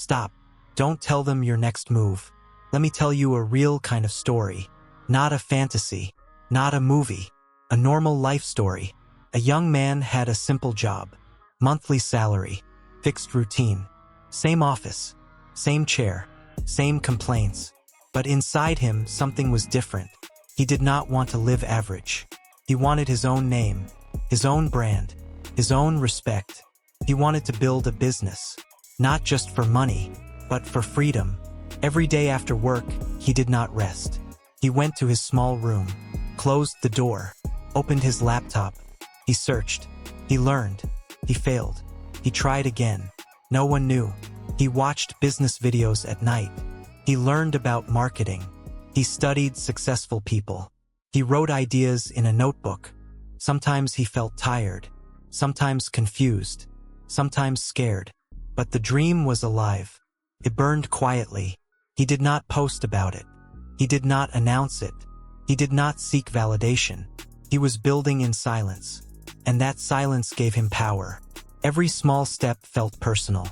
Stop. Don't tell them your next move. Let me tell you a real kind of story. Not a fantasy. Not a movie. A normal life story. A young man had a simple job. Monthly salary. Fixed routine. Same office. Same chair. Same complaints. But inside him, something was different. He did not want to live average. He wanted his own name, his own brand, his own respect. He wanted to build a business. Not just for money, but for freedom. Every day after work, he did not rest. He went to his small room, closed the door, opened his laptop. He searched. He learned. He failed. He tried again. No one knew. He watched business videos at night. He learned about marketing. He studied successful people. He wrote ideas in a notebook. Sometimes he felt tired, sometimes confused, sometimes scared. But the dream was alive. It burned quietly. He did not post about it. He did not announce it. He did not seek validation. He was building in silence. And that silence gave him power. Every small step felt personal.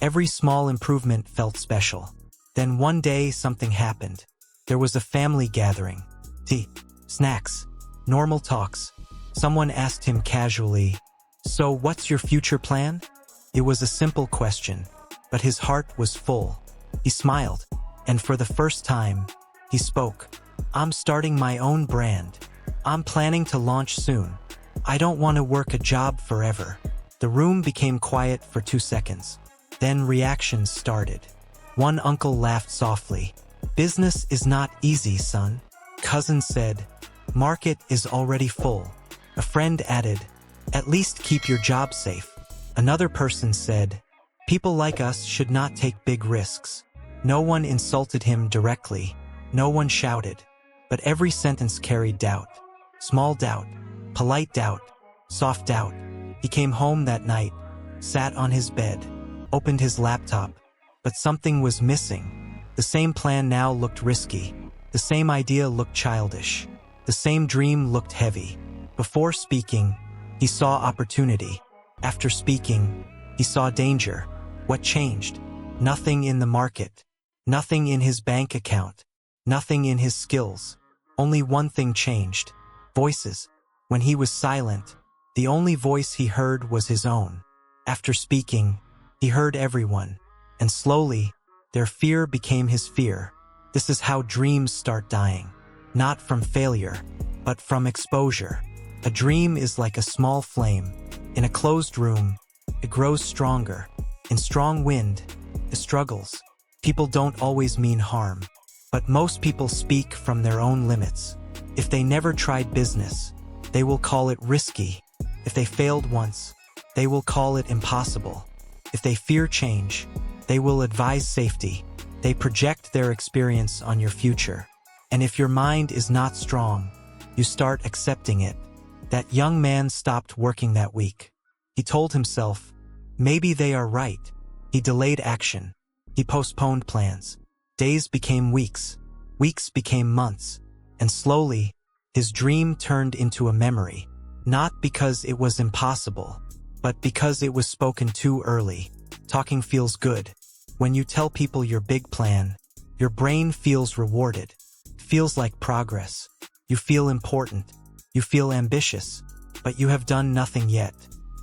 Every small improvement felt special. Then one day something happened. There was a family gathering. Tea, snacks, normal talks. Someone asked him casually, "So what's your future plan?" It was a simple question, but his heart was full. He smiled, and for the first time, he spoke. "I'm starting my own brand. I'm planning to launch soon. I don't want to work a job forever." The room became quiet for 2 seconds. Then reactions started. One uncle laughed softly. "Business is not easy, son." Cousin said, "Market is already full." A friend added, "At least keep your job safe." Another person said, "People like us should not take big risks." No one insulted him directly. No one shouted. But every sentence carried doubt. Small doubt, polite doubt, soft doubt. He came home that night, sat on his bed, opened his laptop, but something was missing. The same plan now looked risky. The same idea looked childish. The same dream looked heavy. Before speaking, he saw opportunity. After speaking, he saw danger. What changed? Nothing in the market. Nothing in his bank account. Nothing in his skills. Only one thing changed. Voices. When he was silent, the only voice he heard was his own. After speaking, he heard everyone. And slowly, their fear became his fear. This is how dreams start dying. Not from failure, but from exposure. A dream is like a small flame. In a closed room, it grows stronger. In strong wind, it struggles. People don't always mean harm, but most people speak from their own limits. If they never tried business, they will call it risky. If they failed once, they will call it impossible. If they fear change, they will advise safety. They project their experience on your future. And if your mind is not strong, you start accepting it. That young man stopped working that week. He told himself, maybe they are right. He delayed action. He postponed plans. Days became weeks. Weeks became months. And slowly, his dream turned into a memory. Not because it was impossible, but because it was spoken too early. Talking feels good. When you tell people your big plan, your brain feels rewarded. It feels like progress. You feel important. You feel ambitious. But you have done nothing yet.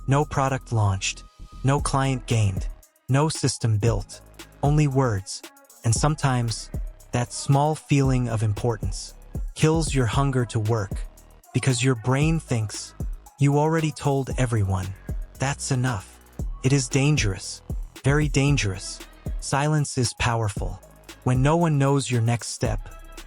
No product launched. No client gained. No system built. Only words. And sometimes, that small feeling of importance kills your hunger to work. Because your brain thinks, you already told everyone. That's enough. It is dangerous. Very dangerous. Silence is powerful. When no one knows your next step,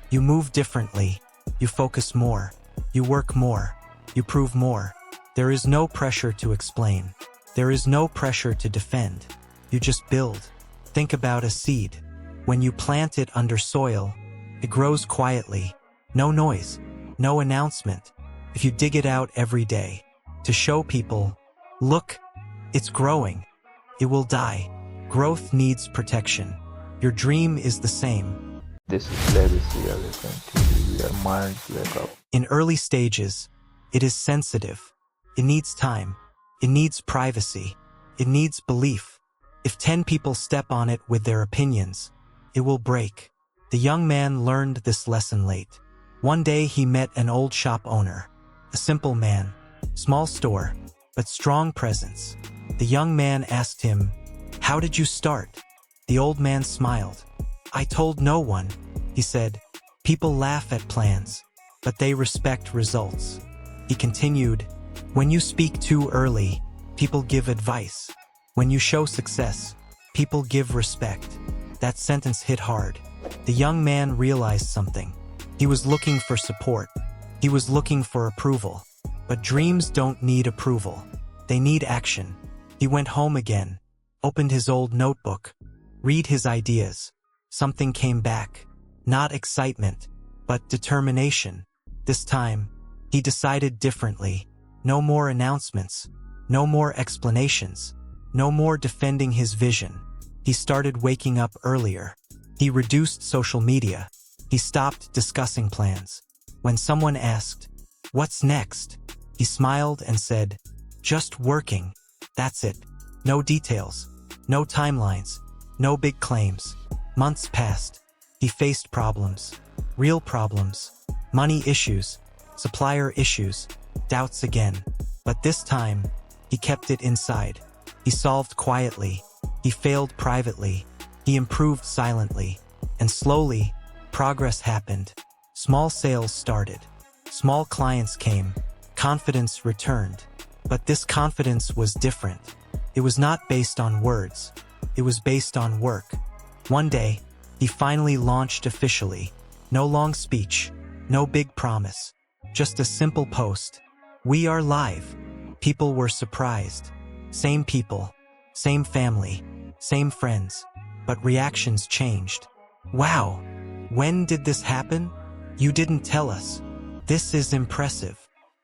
you move differently. You focus more. You work more. You prove more. There is no pressure to explain. There is no pressure to defend. You just build. Think about a seed. When you plant it under soil, it grows quietly. No noise. No announcement. If you dig it out every day, to show people, look, it's growing. It will die. Growth needs protection. Your dream is the same. This is legacy Aweken. We are mind wake up. In early stages, it is sensitive. It needs time. It needs privacy. It needs belief. If 10 people step on it with their opinions, it will break. The young man learned this lesson late. One day he met an old shop owner. A simple man, small store, but strong presence. The young man asked him, "How did you start?" The old man smiled. "I told no one," he said. "People laugh at plans, but they respect results." He continued, "When you speak too early, people give advice. When you show success, people give respect." That sentence hit hard. The young man realized something. He was looking for support. He was looking for approval. But dreams don't need approval. They need action. He went home again, opened his old notebook, read his ideas. Something came back. Not excitement, but determination. This time, he decided differently. No more announcements. No more explanations. No more defending his vision. He started waking up earlier. He reduced social media. He stopped discussing plans. When someone asked, "What's next?" he smiled and said, "Just working. That's it. No details. No timelines. No big claims." Months passed. He faced problems. Real problems. Money issues. Supplier issues. Doubts again. But this time, he kept it inside. He solved quietly. He failed privately. He improved silently. And slowly, progress happened. Small sales started. Small clients came. Confidence returned. But this confidence was different. It was not based on words. It was based on work. One day, he finally launched officially. No long speech. No big promise. Just a simple post. "We are live." People were surprised. Same people. Same family. Same friends. But reactions changed. "Wow! When did this happen? You didn't tell us. This is impressive."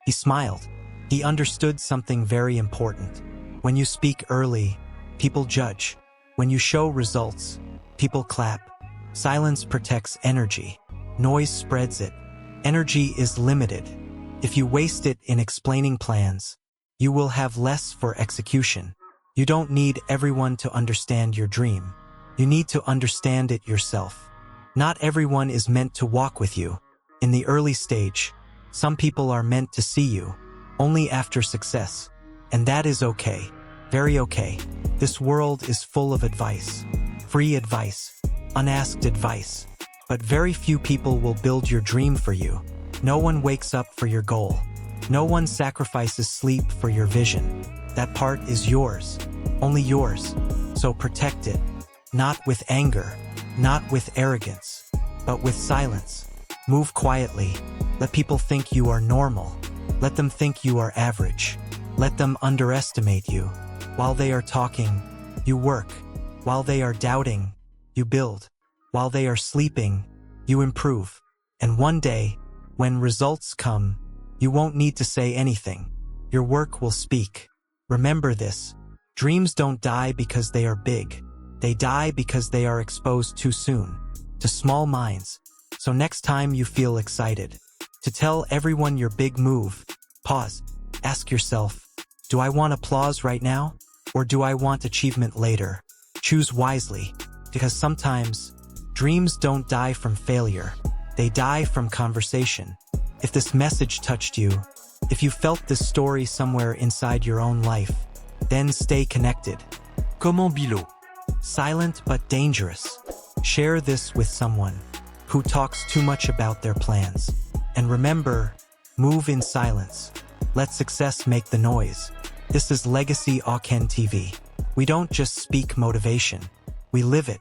He smiled. He understood something very important. When you speak early, people judge. When you show results, people clap. Silence protects energy. Noise spreads it. Energy is limited. If you waste it in explaining plans, you will have less for execution. You don't need everyone to understand your dream. You need to understand it yourself. Not everyone is meant to walk with you. In the early stage, some people are meant to see you only after success. And that is okay. Very okay. This world is full of advice. Free advice. Unasked advice. But very few people will build your dream for you. No one wakes up for your goal. No one sacrifices sleep for your vision. That part is yours. Only yours. So protect it. Not with anger. Not with arrogance. But with silence. Move quietly. Let people think you are normal. Let them think you are average. Let them underestimate you. While they are talking, you work. While they are doubting, you build. While they are sleeping, you improve. And one day, when results come, you won't need to say anything. Your work will speak. Remember this. Dreams don't die because they are big. They die because they are exposed too soon to small minds. So next time you feel excited to tell everyone your big move, pause. Ask yourself, do I want applause right now? Or do I want achievement later? Choose wisely, because sometimes dreams don't die from failure. They die from conversation. If this message touched you, if you felt this story somewhere inside your own life, then stay connected. Comment Bilo? Silent but dangerous. Share this with someone who talks too much about their plans. And remember, move in silence. Let success make the noise. This is Legacy Aweken TV. We don't just speak motivation. We live it.